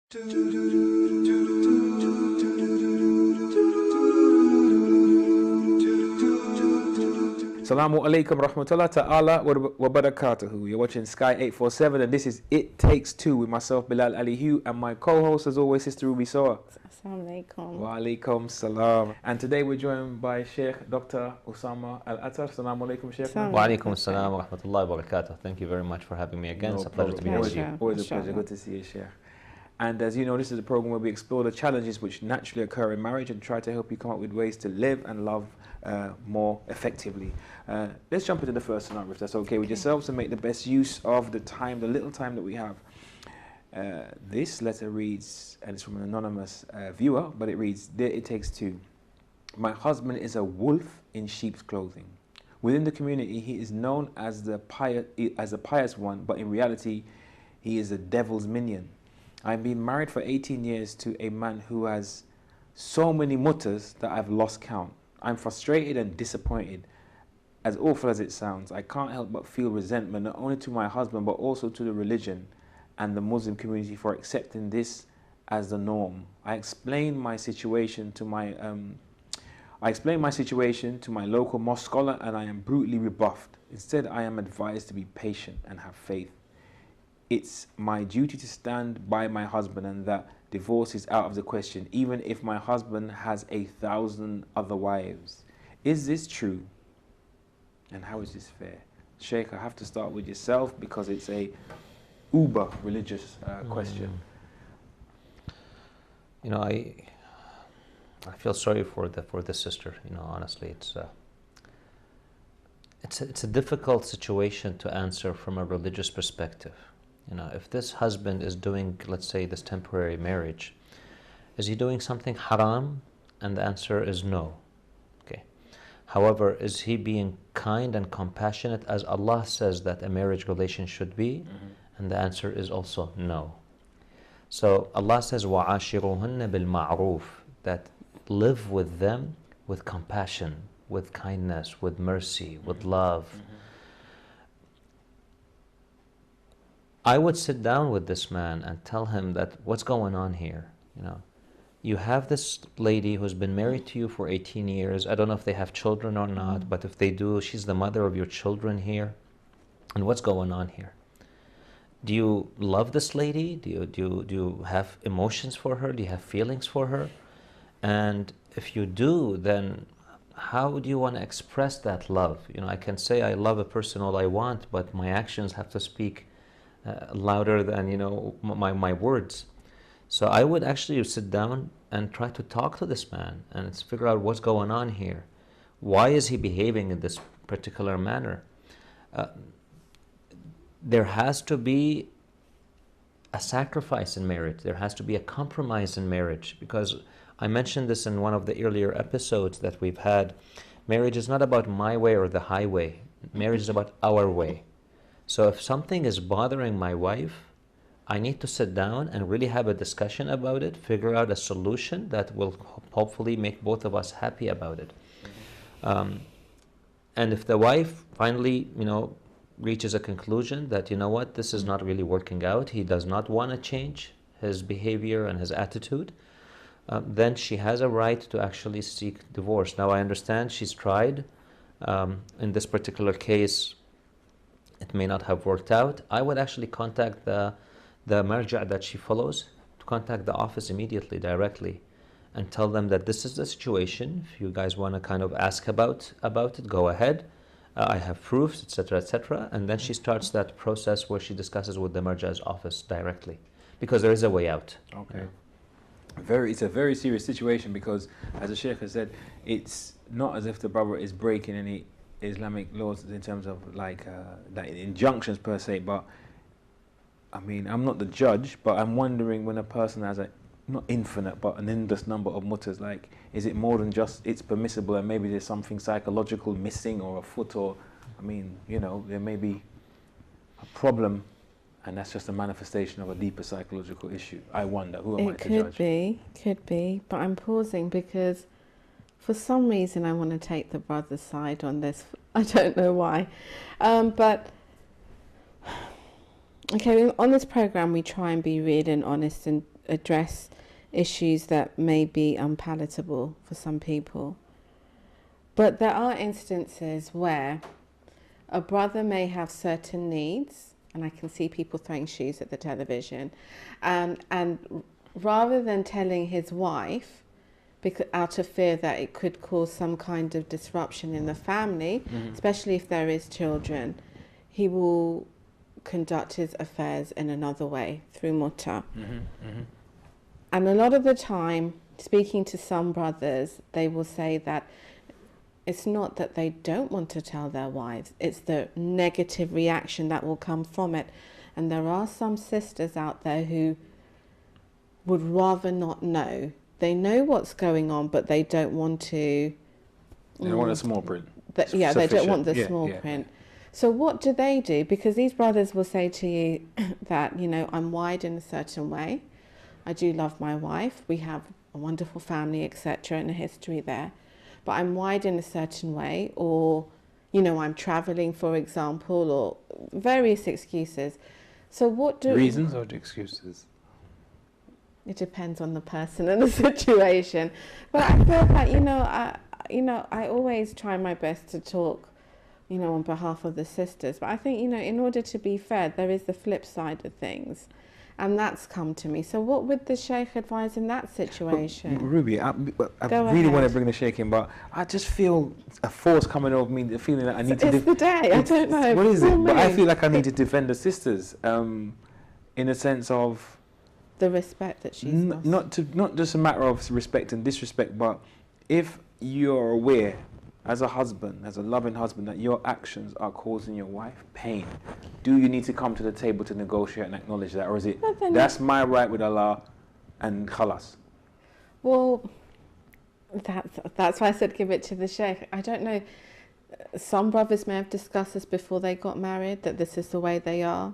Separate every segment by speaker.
Speaker 1: Assalamu alaikum rahmatullah ta'ala wa barakatuhu. You're watching Sky 847 and this is It Takes Two with myself, Bilal Ali Hugh, and my co-host as always, Sister Ruby Soa.
Speaker 2: Assalamu alaikum.
Speaker 1: Wa alaikum salam. And today we're joined by Sheikh Dr. Usama Al-Attar. Assalamu alaikum, Sheikh.
Speaker 3: Wa alaikum assalam wa rahmatullahi wa barakatuh. Thank you very much for having me again.
Speaker 1: No
Speaker 3: It's a pleasure to be here with you.
Speaker 1: Always a pleasure. Good to see you, Sheikh. And as you know, this is a program where we explore the challenges which naturally occur in marriage and try to help you come up with ways to live and love more effectively. Let's jump into the first scenario, if that's okay with yourselves, and make the best use of the time, the little time that we have. This letter reads, and it's from an anonymous viewer, but it reads, Dear It Takes Two. My husband is a wolf in sheep's clothing. Within the community, he is known as a pious one, but in reality, he is a devil's minion. I've been married for 18 years to a man who has so many mutters that I've lost count. I'm frustrated and disappointed. As awful as it sounds, I can't help but feel resentment not only to my husband but also to the religion and the Muslim community for accepting this as the norm. I explained my situation to my local mosque scholar and I am brutally rebuffed. Instead, I am advised to be patient and have faith. It's my duty to stand by my husband and that divorce is out of the question, even if my husband has 1,000 other wives. Is this true? And how is this fair? Sheikh, I have to start with yourself because it's a uber religious question.
Speaker 3: You know, I feel sorry for the sister. You know, honestly, it's a difficult situation to answer from a religious perspective. You know, if this husband is doing, let's say, this temporary marriage, is he doing something haram? And the answer is no. Okay. However, is he being kind and compassionate as Allah says that a marriage relation should be? And the answer is also no. So Allah says, وَعَاشِرُهُنَّ بِالْمَعْرُوفِ, that live with them with compassion, with kindness, with mercy, with love. I would sit down with this man and tell him that what's going on here. You know, you have this lady who's been married to you for 18 years. I don't know if they have children or not, but if they do, she's the mother of your children here. And what's going on here? Do you love this lady? Do you have emotions for her? Do you have feelings for her? And if you do, then how do you want to express that love? You know, I can say I love a person all I want, but my actions have to speak louder than, you know, my words. So I would actually sit down and try to talk to this man and figure out what's going on here. Why is he behaving in this particular manner? There has to be a sacrifice in marriage. There has to be a compromise in marriage, because I mentioned this in one of the earlier episodes that we've had. Marriage is not about my way or the highway. Marriage is about our way. So if something is bothering my wife, I need to sit down and really have a discussion about it, figure out a solution that will hopefully make both of us happy about it. And if the wife finally, you know, reaches a conclusion that, you know what, this is not really working out, he does not want to change his behavior and his attitude, then she has a right to actually seek divorce. Now, I understand she's tried. In this particular case, it may not have worked out. I would actually contact the marja' that she follows, to contact the office immediately, directly, and tell them that this is the situation. If you guys want to kind of ask about it, go ahead. I have proofs, etc., etc. And then she starts that process where she discusses with the marja''s office directly, because there is a way out.
Speaker 1: Okay. It's a very serious situation because, as the Sheikh has said, it's not as if the brother is breaking any Islamic laws in terms of like injunctions per se, but I mean, I'm not the judge, but I'm wondering when a person has a not infinite but an endless number of mutters, like, is it more than just it's permissible and maybe there's something psychological missing or a foot, or I mean, you know, there may be a problem and that's just a manifestation of a deeper psychological issue. I wonder, who am I to judge?
Speaker 2: Could be, but I'm pausing because for some reason I want to take the brother's side on this. I don't know why. But, okay, on this program we try and be real and honest and address issues that may be unpalatable for some people. But there are instances where a brother may have certain needs, and I can see people throwing shoes at the television, and rather than telling his wife, because out of fear that it could cause some kind of disruption in the family, especially if there is children, he will conduct his affairs in another way through muta. And a lot of the time, speaking to some brothers, they will say that it's not that they don't want to tell their wives, it's the negative reaction that will come from it. And there are some sisters out there who would rather not know. They know what's going on, but they don't want to...
Speaker 1: They don't want a small print.
Speaker 2: They don't want the small print. So what do? Because these brothers will say to you that, you know, I'm wired in a certain way. I do love my wife. We have a wonderful family, etc., and a history there. But I'm wired in a certain way, or, you know, I'm traveling, for example, or various excuses. So what do...
Speaker 1: Reasons or excuses?
Speaker 2: It depends on the person and the situation. But I feel that, I always try my best to talk, you know, on behalf of the sisters. But I think, you know, in order to be fair, there is the flip side of things. And that's come to me. So what would the Sheikh advise in that situation?
Speaker 1: Ruby, I really want to bring the Sheikh in, but I just feel a force coming over me, the feeling that I need to...
Speaker 2: It's the day, I don't know.
Speaker 1: What is it? But I feel like I need to defend the sisters in a sense of...
Speaker 2: The respect that she's lost.
Speaker 1: Not just a matter of respect and disrespect, but if you're aware as a husband, as a loving husband, that your actions are causing your wife pain, do you need to come to the table to negotiate and acknowledge that? Or is it, that's my right with Allah and khalas?
Speaker 2: Well, that's why I said give it to the Sheikh. I don't know. Some brothers may have discussed this before they got married, that this is the way they are.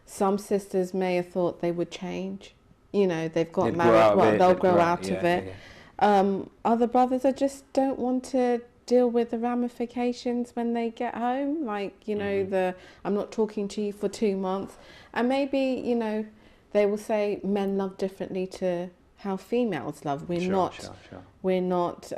Speaker 2: Some sisters may have thought they would change. You know, they've got married, they'll grow out of it. Other brothers just don't want to deal with the ramifications when they get home. Like, you know, I'm not talking to you for 2 months. And maybe, you know, they will say men love differently to how females love. We're not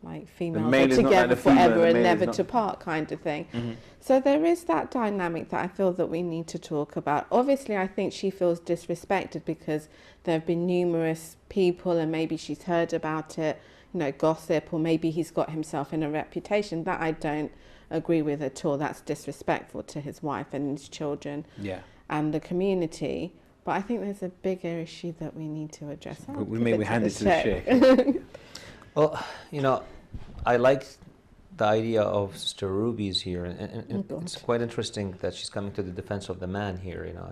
Speaker 2: like females are together forever and never to part kind of thing. So there is that dynamic that I feel that we need to talk about. Obviously, I think she feels disrespected because there have been numerous people and maybe she's heard about it, you know, gossip, or maybe he's got himself in a reputation. That I don't agree with at all. That's disrespectful to his wife and his children and the community. But I think there's a bigger issue that we need to address.
Speaker 1: We hand it to the Sheikh.
Speaker 3: Well, you know, I like the idea of Sister Ruby's here, and it's quite interesting that she's coming to the defense of the man here, you know,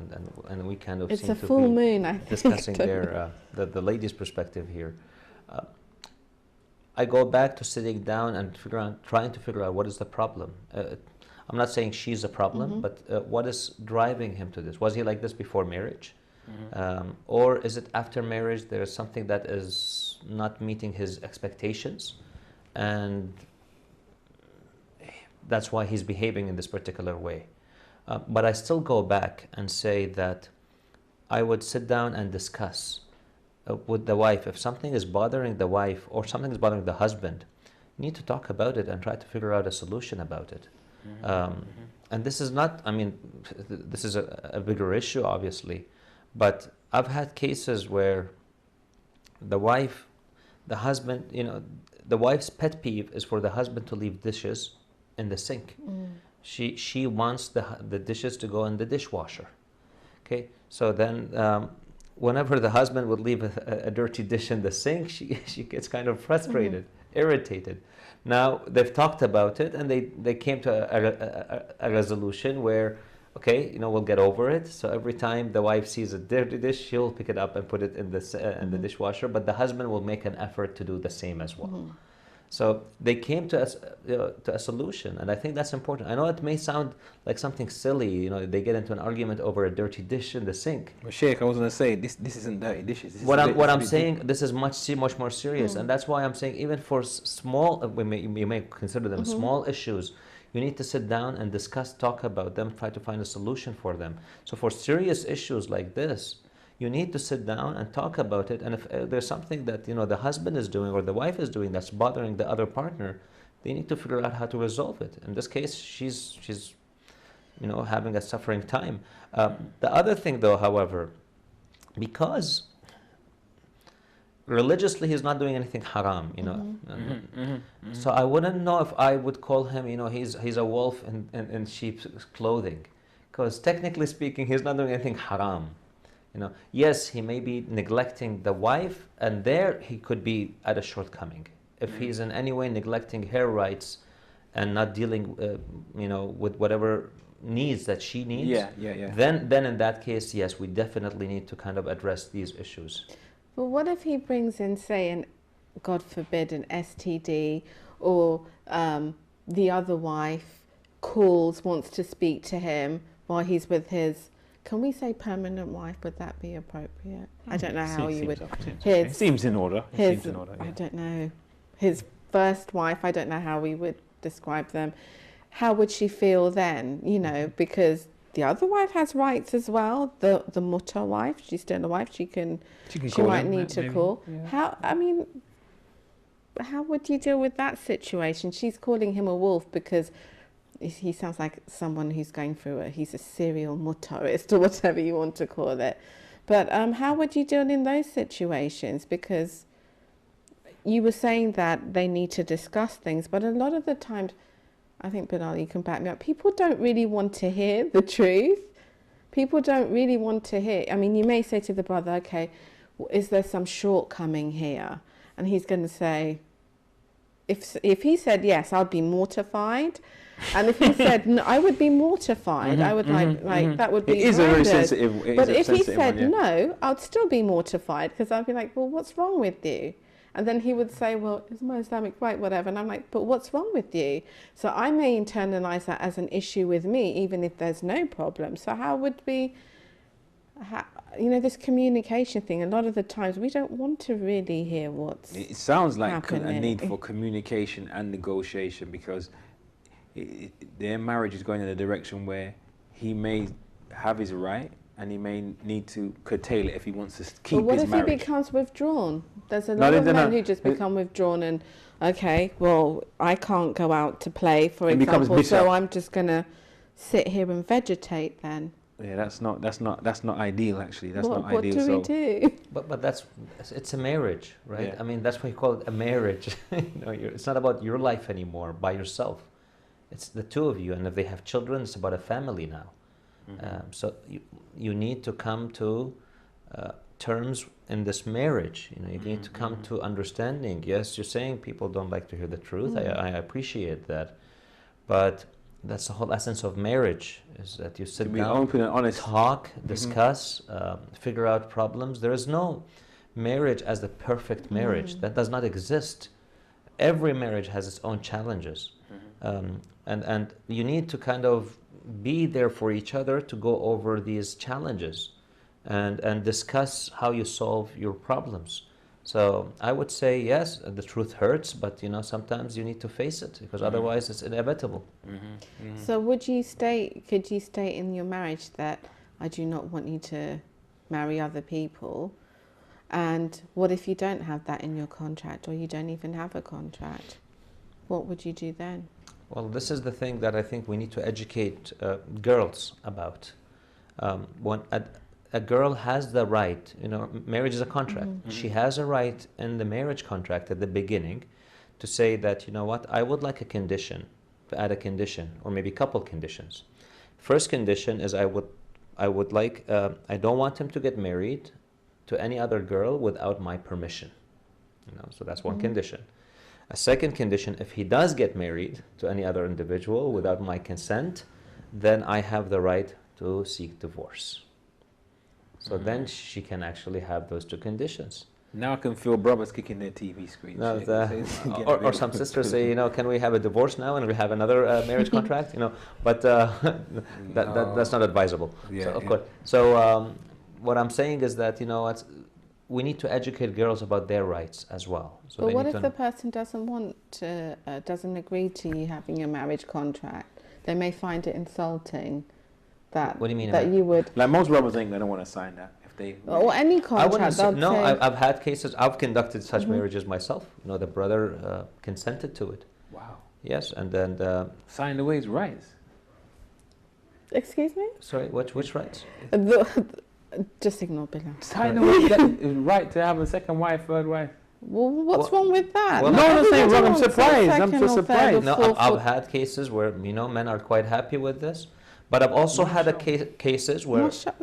Speaker 3: and we kind of
Speaker 2: it's
Speaker 3: seem
Speaker 2: a
Speaker 3: to
Speaker 2: full
Speaker 3: be
Speaker 2: moon, I think,
Speaker 3: discussing the ladies' perspective here. I go back to sitting down and trying to figure out what is the problem. I'm not saying she's a problem, but what is driving him to this? Was he like this before marriage? Or is it after marriage there is something that is not meeting his expectations, and that's why he's behaving in this particular way? But I still go back and say that I would sit down and discuss with the wife. If something is bothering the wife or something is bothering the husband, you need to talk about it and try to figure out a solution about it. And this is not, I mean, this is a bigger issue, obviously. But I've had cases where the husband, you know, the wife's pet peeve is for the husband to leave dishes in the sink. She wants the dishes to go in the dishwasher. Okay, so then whenever the husband would leave a dirty dish in the sink, she gets kind of frustrated, irritated. Now they've talked about it and they came to a resolution where, okay, you know, we'll get over it. So every time the wife sees a dirty dish, she'll pick it up and put it in the dishwasher. But the husband will make an effort to do the same as well. So they came to a solution, and I think that's important. I know it may sound like something silly, you know, they get into an argument over a dirty dish in the sink.
Speaker 1: Well, Sheikh, I was going to say, this isn't dirty dishes.
Speaker 3: What I'm saying, this is much more serious, and that's why I'm saying even for small, you may consider them small issues, you need to sit down and discuss, talk about them, try to find a solution for them. So for serious issues like this, You need to sit down and talk about it. And if there's something that the husband is doing or the wife is doing that's bothering the other partner, they need to figure out how to resolve it. In this case, she's having a suffering time. The other thing, though, however, because religiously he's not doing anything haram, so I wouldn't know if I would call him, he's a wolf in sheep's clothing, because technically speaking, he's not doing anything haram. Yes, he may be neglecting the wife, and there he could be at a shortcoming. If he's in any way neglecting her rights and not dealing, with whatever needs that she needs, then in that case, yes, we definitely need to kind of address these issues.
Speaker 2: Well, what if he brings in, say, God forbid, an STD, or the other wife wants to speak to him while he's with his, can we say permanent wife? Would that be appropriate? I don't know how you would.
Speaker 1: Seems in order. Seems in order.
Speaker 2: I don't know. His first wife, I don't know how we would describe them. How would she feel then? Because the other wife has rights as well. The mutter wife, she's still a wife. She might need to call. Yeah. How would you deal with that situation? She's calling him a wolf because he sounds like someone who's going through he's a serial motorist or whatever you want to call it. But how would you deal in those situations? Because you were saying that they need to discuss things, but a lot of the times, I think, Bilal, you can back me up, people don't really want to hear the truth. People don't really want to hear. I mean, you may say to the brother, okay, is there some shortcoming here? And he's going to say, if he said yes, I'd be mortified. And if he said no, I would be mortified. I would that would be.
Speaker 1: It is a very sensitive.
Speaker 2: But if he said no, I'd still be mortified, because I'd be like, well, what's wrong with you? And then he would say, well, it's my Islamic right, whatever. And I'm like, but what's wrong with you? So I may internalize that as an issue with me, even if there's no problem. So how would we, this communication thing, a lot of the times we don't want to really hear what's
Speaker 1: It sounds like
Speaker 2: happening.
Speaker 1: a need for communication and negotiation, because their marriage is going in a direction where he may have his right, and he may need to curtail it if he wants to keep his marriage. But
Speaker 2: what if he becomes withdrawn? There's a lot of men who just become withdrawn and, okay, well, I can't go out to play, for example, so I'm just going to sit here and vegetate then.
Speaker 1: Yeah, that's not ideal, actually. That's not
Speaker 2: what
Speaker 1: ideal.
Speaker 2: What do we do?
Speaker 3: But it's a marriage, right?
Speaker 1: Yeah.
Speaker 3: I mean, that's why you call it a marriage. It's not about your life anymore by yourself. It's the two of you, and if they have children, it's about a family now. So you need to come to terms in this marriage. You need to come to understanding. Yes, you're saying people don't like to hear the truth. I appreciate that, but that's the whole essence of marriage: is that you sit down,
Speaker 1: open and honest,
Speaker 3: talk, discuss, figure out problems. There is no marriage as the perfect marriage. That does not exist. Every marriage has its own challenges, and you need to kind of be there for each other to go over these challenges and discuss how you solve your problems. So I would say, yes, the truth hurts, but sometimes you need to face it, because otherwise it's inevitable.
Speaker 2: So could you state in your marriage that I do not want you to marry other people? And what if you don't have that in your contract, or you don't even have a contract? What would you do then?
Speaker 3: Well, this is the thing that I think we need to educate girls about. When a girl has the right, marriage is a contract. She has a right in the marriage contract at the beginning to say that, I would like a condition, to add a condition, or maybe a couple conditions. First condition is I would like, I don't want him to get married to any other girl without my permission. So that's one condition. A second condition, if he does get married to any other individual without my consent, then I have the right to seek divorce. So then she can actually have those two conditions.
Speaker 1: Now I can feel brothers kicking their TV screens.
Speaker 3: No, or some sisters say, can we have a divorce now and we have another marriage contract? But that's not advisable.
Speaker 1: Yeah,
Speaker 3: so, of course. So what I'm saying is that we need to educate girls about their rights as well. So
Speaker 2: but what if the person doesn't agree to you having a marriage contract? They may find it insulting. What
Speaker 3: do you mean?
Speaker 2: That you would.
Speaker 1: Like most brothers ain't gonna want to sign that. they?
Speaker 2: Or any
Speaker 3: I wouldn't
Speaker 2: contract.
Speaker 3: say,
Speaker 2: I'd
Speaker 3: no,
Speaker 2: say.
Speaker 3: I've had cases, I've conducted such marriages myself. You know, the brother consented to it.
Speaker 1: Wow.
Speaker 3: Yes, and then,
Speaker 1: Signing away his rights.
Speaker 2: Excuse me?
Speaker 3: sorry, which rights?
Speaker 2: Just ignore Bilal.
Speaker 1: Signing away that right to have a second wife, third wife.
Speaker 2: Well, what's
Speaker 3: Well-
Speaker 2: wrong with that?
Speaker 3: well,
Speaker 1: No, I'm not saying
Speaker 2: Everybody
Speaker 1: wrong. I'm
Speaker 2: wants a
Speaker 1: surprised. I'm
Speaker 2: second
Speaker 1: so
Speaker 2: or third or
Speaker 1: surprised.
Speaker 3: No,
Speaker 2: fourth
Speaker 3: I've
Speaker 2: or-
Speaker 3: had cases where, you know, men are quite happy with this. But I've also had cases where
Speaker 2: Masha-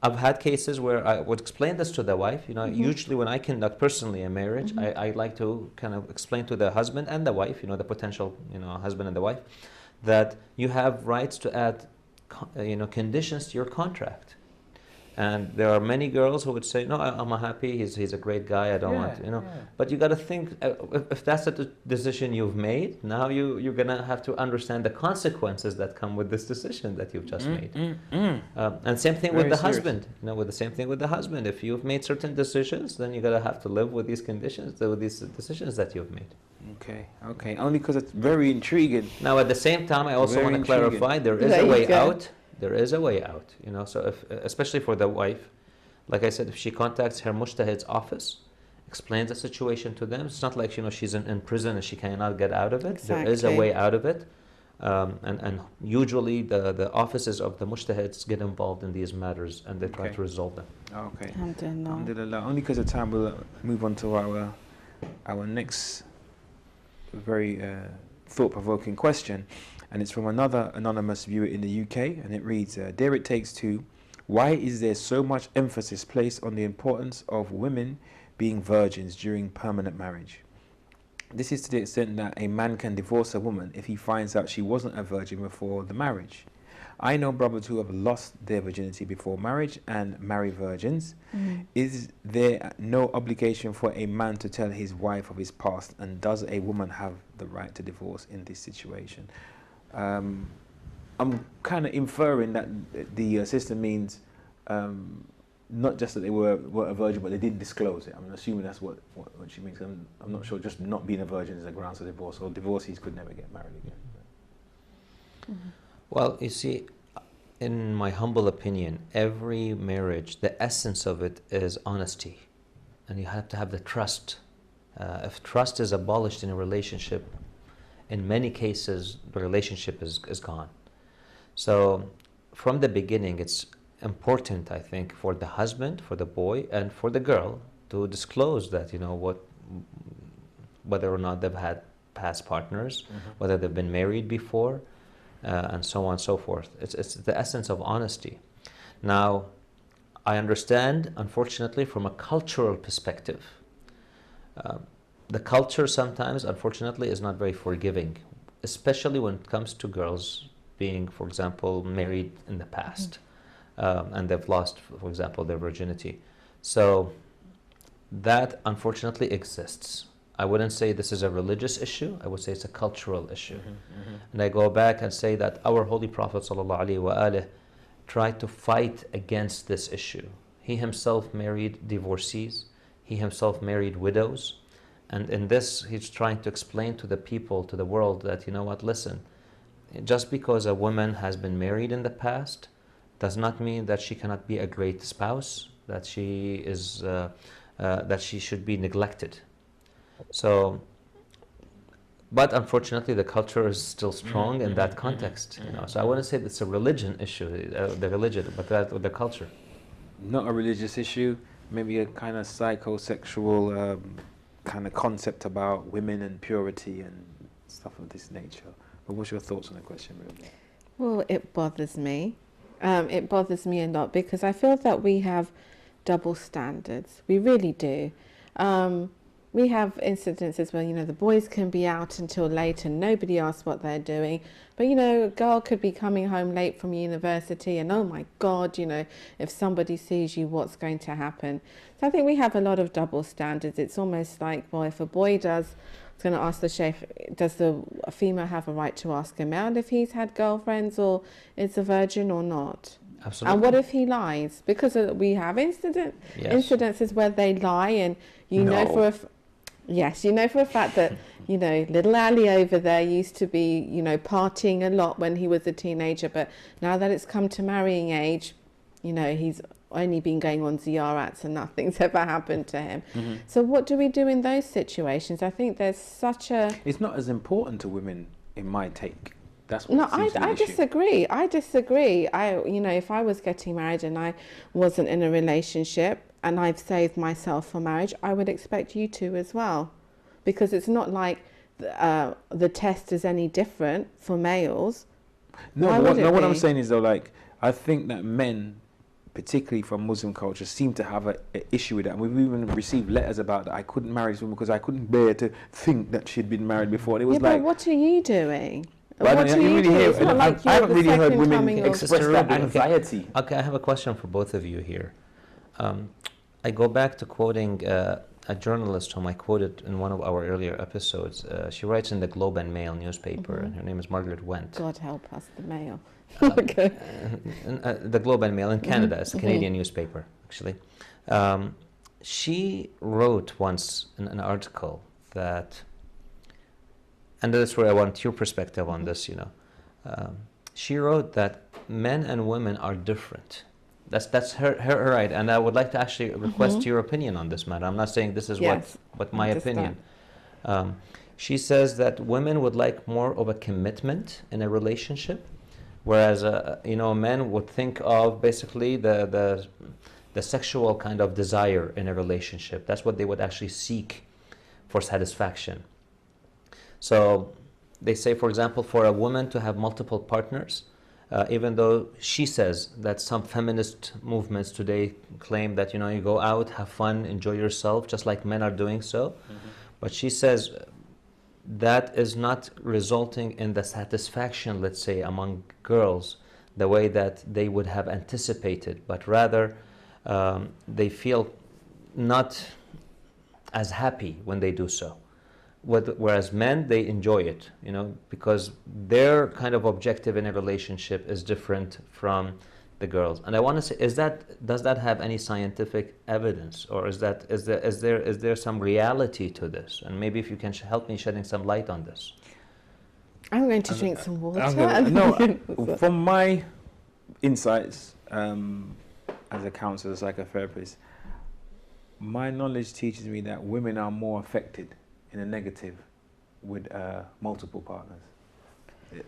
Speaker 3: I've had cases where I would explain this to the wife. You know, usually when I conduct personally a marriage, I like to kind of explain to the husband and the wife, you know, the potential, you know, husband and the wife, that you have rights to add, you know, conditions to your contract. And there are many girls who would say, no, I'm happy, he's a great guy, I don't want, you know.
Speaker 1: Yeah.
Speaker 3: But you got to think, if that's the decision you've made, now you're going to have to understand the consequences that come with this decision that you've just made. And same thing with
Speaker 1: Very
Speaker 3: the
Speaker 1: serious.
Speaker 3: husband, you know, with the same thing with the husband. If you've made certain decisions, then you're going to have to live with these conditions, with these decisions that you've made.
Speaker 1: Okay, okay. Only because it's very intriguing.
Speaker 3: Now, at the same time, I also
Speaker 1: Very
Speaker 3: want to
Speaker 1: intriguing.
Speaker 3: clarify there is
Speaker 2: There
Speaker 3: a
Speaker 2: you
Speaker 3: way
Speaker 2: go.
Speaker 3: out. There is a way out, you know. So, if, especially for the wife, like I said, if she contacts her mujtahid's office, explains the situation to them, it's not like, you know, she's in prison and she cannot get out of it. There is a
Speaker 2: Exactly.
Speaker 3: way out of it. And usually the offices of the mujtahids get involved in these matters and they try
Speaker 1: Okay.
Speaker 3: to resolve them.
Speaker 1: Okay.
Speaker 2: Alhamdulillah.
Speaker 1: Alhamdulillah. Only because of time, we'll move on to our next very thought-provoking question, and it's from another anonymous viewer in the UK, and it reads, "Dear ItTakes2, why is there so much emphasis placed on the importance of women being virgins during permanent marriage? This is to the extent that a man can divorce a woman if he finds out she wasn't a virgin before the marriage. I know brothers who have lost their virginity before marriage and marry virgins. Is there no obligation for a man to tell his wife of his past, and does a woman have the right to divorce in this situation?" I'm kind of inferring that the sister means not just that they were a virgin, but they didn't disclose it. I'm assuming that's what she means. I'm not sure. Just not being a virgin is a grounds for divorce, or divorcees could never get married again.
Speaker 3: Well, you see, in my humble opinion, every marriage, the essence of it is honesty. And you have to have the trust. If trust is abolished in a relationship, in many cases, the relationship is gone. So from the beginning, it's important, I think, for the husband, for the boy, and for the girl to disclose that, you know, whether or not they've had past partners, whether they've been married before, and so on and so forth. It's the essence of honesty. Now, I understand, unfortunately, from a cultural perspective, the culture sometimes, unfortunately, is not very forgiving, especially when it comes to girls being, for example, married in the past, and they've lost, for example, their virginity. So that, unfortunately, exists. I wouldn't say this is a religious issue. I would say it's a cultural issue. And I go back and say that our Holy Prophet ﷺ tried to fight against this issue. He himself married divorcees. He himself married widows. And in this, he's trying to explain to the people, to the world, that, you know what, listen, just because a woman has been married in the past does not mean that she cannot be a great spouse, that she is, that she should be neglected. So, but unfortunately, the culture is still strong in that context. You know, so I wouldn't say it's a religion issue, the religion, but the culture.
Speaker 1: Not a religious issue, maybe a kind of psychosexual kind of concept about women and purity and stuff of this nature. But what's your thoughts on the question, really?
Speaker 2: Well, it bothers me. It bothers me a lot because I feel that we have double standards. We really do. We have incidences where, you know, the boys can be out until late and nobody asks what they're doing. But, you know, a girl could be coming home late from university and, oh my God, you know, if somebody sees you, what's going to happen? So I think we have a lot of double standards. It's almost like, well, if a boy does, I was going to ask the sheikh, does a female have a right to ask him out if he's had girlfriends or is a virgin or not?
Speaker 3: Absolutely.
Speaker 2: And what if he lies? Because we have incidences where they lie and you know for a... Yes, you know for a fact that, you know, little Ali over there used to be, you know, partying a lot when he was a teenager, but now that it's come to marrying age, you know, he's only been going on ziyarats and nothing's ever happened to him. So what do we do in those situations? I think there's such a...
Speaker 1: It's not as important to women, in my take. That's what
Speaker 2: No,
Speaker 1: seems to be the issue.
Speaker 2: disagree. I disagree. If I was getting married and I wasn't in a relationship and I've saved myself for marriage, I would expect you to as well. Because it's not like the test is any different for males.
Speaker 1: No,
Speaker 2: Why
Speaker 1: but
Speaker 2: would it
Speaker 1: what
Speaker 2: be?
Speaker 1: I'm saying is though, like, I think that men, particularly from Muslim culture, seem to have an issue with that. And we've even received letters about that. I couldn't marry this woman because I couldn't bear to think that she'd been married before. And it was
Speaker 2: Yeah,
Speaker 1: like,
Speaker 2: but what are you doing?
Speaker 1: well,
Speaker 2: What
Speaker 1: I
Speaker 2: are you
Speaker 1: really
Speaker 2: doing?
Speaker 1: hear-
Speaker 2: It's not like
Speaker 1: I
Speaker 2: you're
Speaker 1: haven't
Speaker 2: the
Speaker 1: really heard
Speaker 2: second
Speaker 1: women
Speaker 2: coming of...
Speaker 1: express
Speaker 3: Sister
Speaker 1: that
Speaker 3: Ruby,
Speaker 1: anxiety.
Speaker 3: Okay, I have a question for both of you here. I go back to quoting a journalist whom I quoted in one of our earlier episodes. She writes in the Globe and Mail newspaper, and her name is Margaret Went.
Speaker 2: God help us, the male.
Speaker 3: Okay. The Globe and Mail in Canada, it's a Canadian newspaper, actually. She wrote once in an article that, and that's where I want your perspective on this, she wrote that men and women are different. That's her right, and I would like to actually request your opinion on this matter. I'm not saying this is
Speaker 2: Yes,
Speaker 3: what my opinion. She says that women would like more of a commitment in a relationship, whereas men would think of basically the sexual kind of desire in a relationship. That's what they would actually seek for satisfaction. So they say, for example, for a woman to have multiple partners, even though she says that some feminist movements today claim that, you go out, have fun, enjoy yourself, just like men are doing so. But she says that is not resulting in the satisfaction, let's say, among girls, the way that they would have anticipated, but rather they feel not as happy when they do so. Whereas men, they enjoy it, because their kind of objective in a relationship is different from the girls. And I want to say, does that have any scientific evidence, or is there some reality to this? And maybe if you can help me shedding some light on this.
Speaker 2: I'm going to drink some water.
Speaker 1: From my insights as a counselor, psychotherapist, my knowledge teaches me that women are more affected in a negative with multiple partners,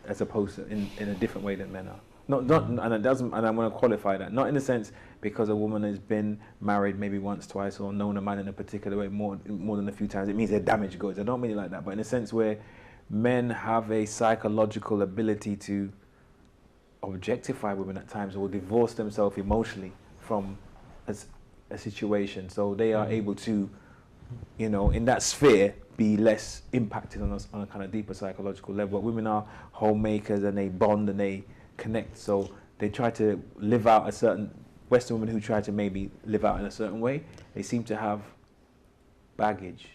Speaker 1: as opposed to in a different way than men are. And it doesn't. And I'm going to qualify that, not in the sense because a woman has been married maybe once, twice, or known a man in a particular way more than a few times. It means they're damaged goods. I don't mean it like that, but in a sense where men have a psychological ability to objectify women at times, or divorce themselves emotionally from a situation, so they are able to, in that sphere, be less impacted on us on a kind of deeper psychological level. But women are homemakers, and they bond and they connect, so they try to live out a certain... Western women who try to maybe live out in a certain way, they seem to have baggage.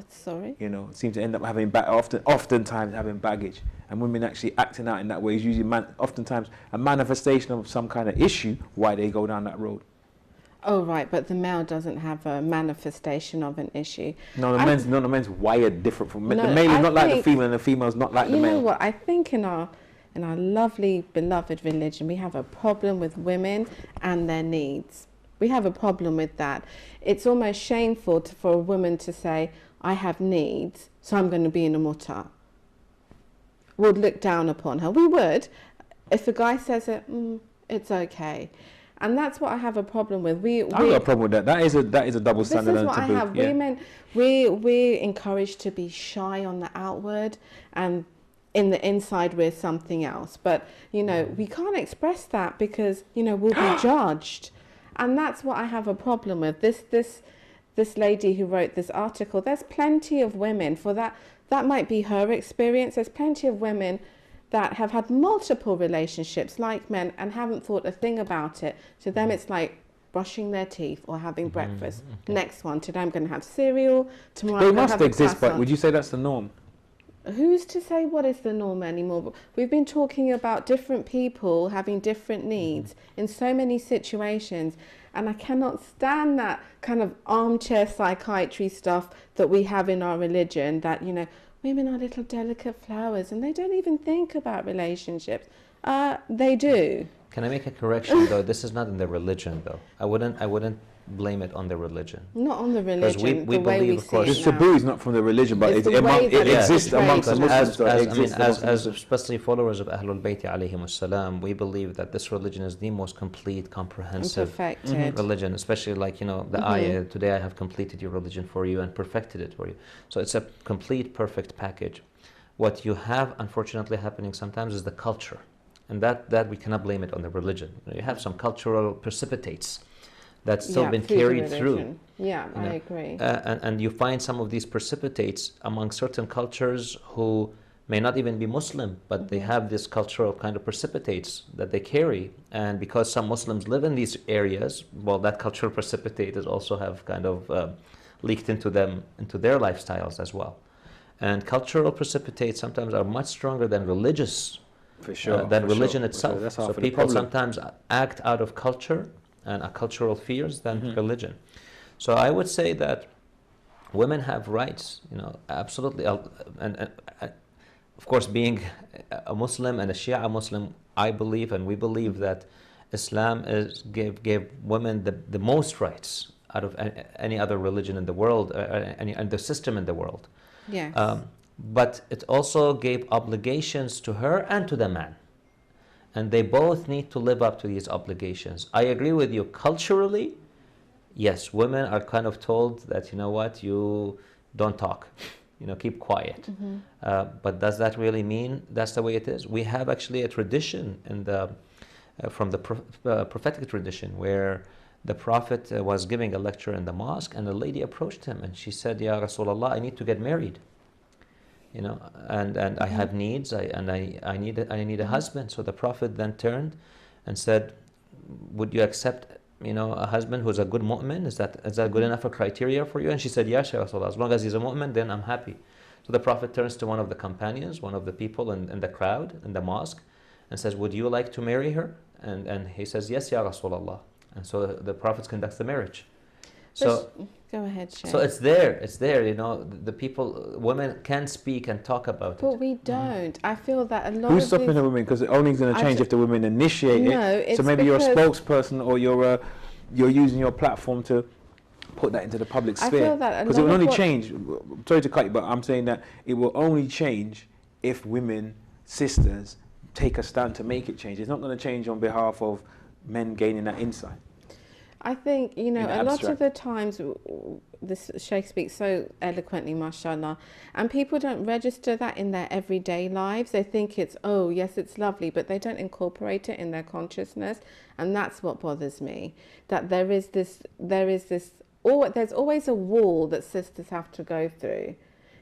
Speaker 2: Sorry?
Speaker 1: Seem to end up having oftentimes having baggage. And women actually acting out in that way is usually oftentimes a manifestation of some kind of issue why they go down that road.
Speaker 2: Oh, right, but the male doesn't have a manifestation of an issue.
Speaker 1: No, the men's wired different from men.
Speaker 2: No,
Speaker 1: the male is
Speaker 2: I
Speaker 1: not like the
Speaker 2: think-
Speaker 1: female, and the female is not like the
Speaker 2: You
Speaker 1: male.
Speaker 2: know what? I think in our lovely, beloved religion, we have a problem with women and their needs. We have a problem with that. It's almost shameful for a woman to say, I have needs, so I'm going to be in a muta. We'll look down upon her. We would. If a guy says it, it's okay. And that's what I have a problem with. I've
Speaker 1: got a problem with that. That is a double standard.
Speaker 2: This is what I have.
Speaker 1: Yeah.
Speaker 2: Women, we're encouraged to be shy on the outward, and in the inside we're something else. But we can't express that because we'll be judged, and that's what I have a problem with. This lady who wrote this article. There's plenty of women for that. That might be her experience. There's plenty of women that have had multiple relationships like men and haven't thought a thing about it. To them, it's like brushing their teeth or having breakfast.
Speaker 3: Okay.
Speaker 2: Next one, today I'm going to have cereal. Tomorrow
Speaker 1: They
Speaker 2: I'm going to
Speaker 1: must
Speaker 2: have a
Speaker 1: exist, but
Speaker 2: croissant.
Speaker 1: would you say that's the norm?
Speaker 2: Who's to say what is the norm anymore? We've been talking about different people having different needs in so many situations, and I cannot stand that kind of armchair psychiatry stuff that we have in our religion, that women are little delicate flowers and they don't even think about relationships. They do.
Speaker 3: Can I make a correction though? This is not in the religion though. I wouldn't blame it on the religion.
Speaker 2: Not on the
Speaker 3: Because
Speaker 2: religion.
Speaker 3: we
Speaker 2: the way
Speaker 3: believe,
Speaker 2: we
Speaker 3: of course,
Speaker 2: see
Speaker 1: The
Speaker 2: it now.
Speaker 1: taboo is not from the religion, but
Speaker 2: It's
Speaker 1: it,
Speaker 2: the way that
Speaker 1: it
Speaker 2: it's
Speaker 1: exists
Speaker 2: portrayed.
Speaker 1: amongst the Muslims. so it exists amongst the
Speaker 3: as
Speaker 1: Muslims.
Speaker 3: especially followers of Ahlul Bayt alayhim salam, we believe that this religion is the most complete,
Speaker 2: And
Speaker 3: comprehensive
Speaker 2: perfected.
Speaker 3: religion, especially like, you know, the ayah, today I have completed your religion for you and perfected it for you. So it's a complete, perfect package. What you have, unfortunately, happening sometimes is the culture. And that we cannot blame it on the religion. You have some cultural precipitates that's still been
Speaker 2: through the
Speaker 3: carried through.
Speaker 2: religion. Yeah,
Speaker 3: You
Speaker 2: I
Speaker 3: know,
Speaker 2: agree.
Speaker 3: and you find some of these precipitates among certain cultures who may not even be Muslim, but they have this cultural kind of precipitates that they carry. And because some Muslims live in these areas, well, that cultural precipitate is also have kind of leaked into them, into their lifestyles as well. And cultural precipitates sometimes are much stronger than religious,
Speaker 1: For sure.
Speaker 3: than
Speaker 1: for
Speaker 3: religion
Speaker 1: sure, for
Speaker 3: itself.
Speaker 1: sure. That's half
Speaker 3: So
Speaker 1: of the
Speaker 3: people
Speaker 1: problem.
Speaker 3: sometimes act out of culture and cultural fears than religion. So I would say that women have rights, you know, absolutely. And of course, being a Muslim and a Shia Muslim, I believe and we believe that Islam gave women the most rights out of any other religion in the world, any the system in the world.
Speaker 2: Yes.
Speaker 3: But it also gave obligations to her and to the man. And they both need to live up to these obligations. I agree with you. Culturally, yes, women are kind of told that, you know what, you don't talk, you know, keep quiet. But does that really mean that's the way it is? We have actually a tradition in the, from the prophetic tradition where the Prophet was giving a lecture in the mosque and a lady approached him and she said, Ya Rasulullah, I need to get married. You know, and I have needs, I need a husband. So the Prophet then turned and said, would you accept, you know, a husband who's a good mu'min? Is that good enough a criteria for you? And she said, yes, Ya Rasulullah, as long as he's a mu'min, then I'm happy. So the Prophet turns to one of the companions, one of the people in the crowd, in the mosque, and says, would you like to marry her? And he says, yes, Ya Rasulullah. And so the Prophet conducts the marriage. So
Speaker 2: go ahead, Sheikh.
Speaker 3: so it's there, you know, the people, women can speak and talk about
Speaker 2: But
Speaker 3: it.
Speaker 2: we don't. I feel that a lot
Speaker 1: Who's
Speaker 2: of
Speaker 1: stopping
Speaker 2: these,
Speaker 1: the women? Because it only is going to change if the women initiate
Speaker 2: No,
Speaker 1: it.
Speaker 2: it's
Speaker 1: So maybe you're a
Speaker 2: because-
Speaker 1: spokesperson or you're using your platform to put that into the public
Speaker 2: I
Speaker 1: sphere.
Speaker 2: feel that a
Speaker 1: Because it
Speaker 2: lot
Speaker 1: will
Speaker 2: of
Speaker 1: only
Speaker 2: what-
Speaker 1: change. Sorry to cut you, but I'm saying that it will only change if women, sisters, take a stand to make it change. It's not going to change on behalf of men gaining that insight.
Speaker 2: I think, you know,
Speaker 1: In
Speaker 2: a lot
Speaker 1: abstract.
Speaker 2: of the times, this Sheikh speaks so eloquently, mashallah, and people don't register that in their everyday lives. They think it's, oh, yes, it's lovely, but they don't incorporate it in their consciousness. And that's what bothers me, that there's always a wall that sisters have to go through.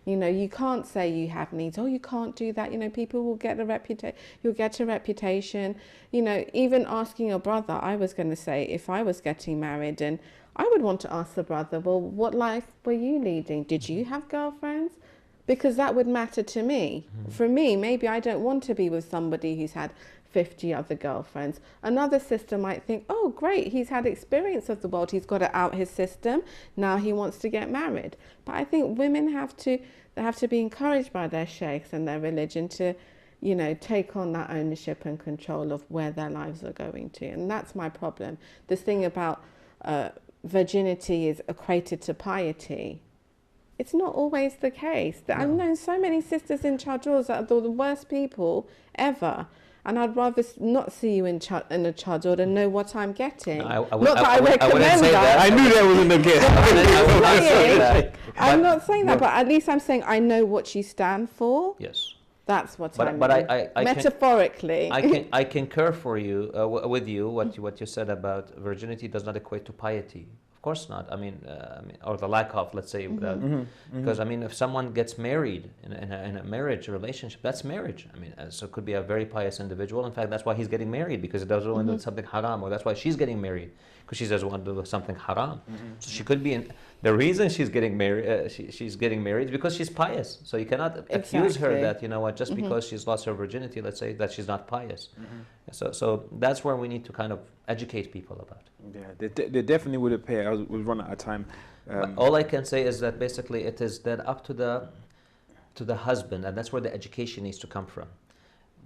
Speaker 2: You know, you can't say you have needs. Oh, you can't do that. You know, people will get you'll get a reputation. You know, even asking your brother, I was going to say, if I was getting married, and I would want to ask the brother, well, what life were you leading? Did you have girlfriends? Because that would matter to me. For me, maybe I don't want to be with somebody who's had 50 other girlfriends. Another sister might think, oh, great, he's had experience of the world. He's got it out his system. Now he wants to get married. But I think women have to be encouraged by their sheikhs and their religion to, you know, take on that ownership and control of where their lives are going to. And that's my problem. This thing about virginity is equated to piety. It's not always the case. I've known so many sisters in chadors that are the worst people ever. And I'd rather not see you in a chador and know what I'm getting.
Speaker 3: No, I
Speaker 2: not that I
Speaker 3: wouldn't
Speaker 2: recommend
Speaker 3: say that.
Speaker 1: I knew that wasn't the gift.
Speaker 2: I'm not saying that, but at least I'm saying I know what you stand for.
Speaker 3: Yes.
Speaker 2: That's what I mean.
Speaker 3: But I
Speaker 2: metaphorically.
Speaker 3: I concur for you with you what you said about virginity does not equate to piety. Of course not. I mean, or the lack of, let's say, because I mean, if someone gets married in a marriage relationship, that's marriage. I mean, so it could be a very pious individual. In fact, that's why he's getting married, because he doesn't want to do something haram, or that's why she's getting married, because she doesn't want to do something haram. So she could be the reason she's getting married. She's getting married because she's pious. So you cannot accuse her that, you know what, just because she's lost her virginity, let's say, that she's not pious. So that's where we need to kind of educate people about.
Speaker 1: Yeah, they definitely would appear. We'll run out of time.
Speaker 3: But all I can say is that basically it is then up to the husband, and that's where the education needs to come from.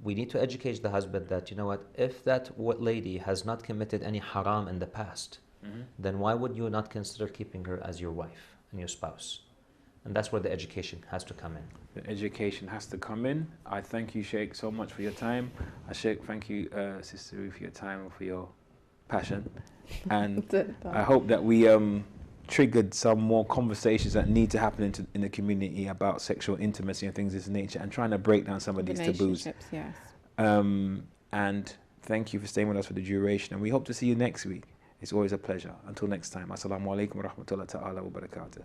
Speaker 3: we need to educate the husband that, you know what, if that lady has not committed any haram in the past, then why would you not consider keeping her as your wife and your spouse? And that's where the education has to come in.
Speaker 1: The education has to come in. I thank you, Sheikh, so much for your time. Sheikh, thank you, Sister Ruth, for your time and for your passion. And I hope that we triggered some more conversations that need to happen in the community about sexual intimacy and things of this nature, and trying to break down some of these taboos.
Speaker 2: Yes.
Speaker 1: And thank you for staying with us for the duration, and we hope to see you next week. It's always a pleasure. Until next time, assalamu alaikum wa rahmatullahi ta'ala wa barakatuh.